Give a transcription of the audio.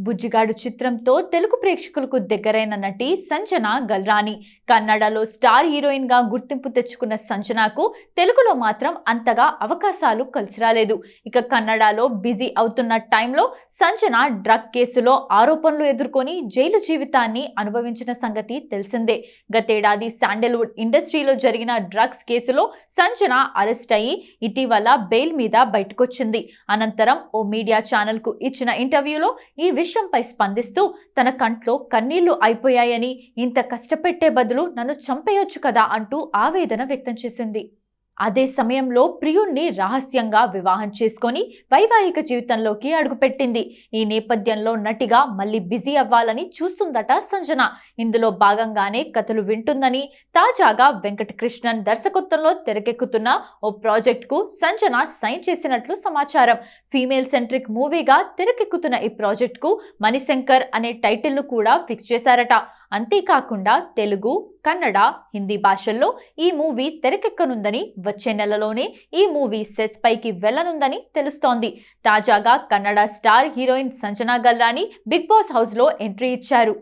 బుజ్జిగాడు చిత్రంతో తెలుగు ప్రేక్షకులకు దగ్గరైన నటి సంజన గల్రాని. కన్నడలో స్టార్ హీరోయిన్ గా గుర్తింపు తెచ్చుకున్న సంజనకు తెలుగులో మాత్రం అంతగా అవకాశాలు కలిసి రాలేదు. ఇక కన్నడలో బిజీ అవుతున్న టైంలో సంజన డ్రగ్ కేసులో ఆరోపణలు ఎదుర్కొని జైలు జీవితాన్ని అనుభవించిన సంగతి తెలిసిందే. గతేడాది శాండల్వుడ్ ఇండస్ట్రీలో జరిగిన డ్రగ్స్ కేసులో సంజన అరెస్ట్ అయ్యి ఇటీవల బెయిల్ మీద బయటకొచ్చింది. అనంతరం ఓ మీడియా ఛానల్ కు ఇచ్చిన ఇంటర్వ్యూలో ఈ విషయంపై స్పందిస్తూ తన కంట్లో కన్నీళ్లు అయిపోయాయని, ఇంత కష్టపెట్టే బదులు నన్ను చంపేయొచ్చు కదా అంటూ ఆవేదన వ్యక్తం చేసింది. అదే సమయంలో ప్రియుణ్ణి రహస్యంగా వివాహం చేసుకొని వైవాహిక జీవితంలోకి అడుగుపెట్టింది. ఈ నేపథ్యంలో నటిగా మళ్ళీ బిజీ అవ్వాలని చూస్తుందట సంజన. ఇందులో భాగంగానే కథలు వింటుందని, తాజాగా వెంకటకృష్ణన్ దర్శకత్వంలో తెరకెక్కుతున్న ఓ ప్రాజెక్ట్ కు సంజన సైన్ చేసినట్లు సమాచారం. ఫీమేల్ సెంట్రిక్ మూవీగా తెరకెక్కుతున్న ఈ ప్రాజెక్ట్ కు మణిశంకర్ అనే టైటిల్ ను కూడా ఫిక్స్ చేశారట. అంతేకాకుండా తెలుగు, కన్నడ, హిందీ భాషల్లో ఈ మూవీ తెరకెక్కనుందని, వచ్చే నెలలోనే ఈ మూవీ సెట్స్ పైకి వెళ్లనుందని తెలుస్తోంది. తాజాగా Kannada star heroine Sanjana Galrani Bigg Boss house లో ఎంట్రీ ఇచ్చారు.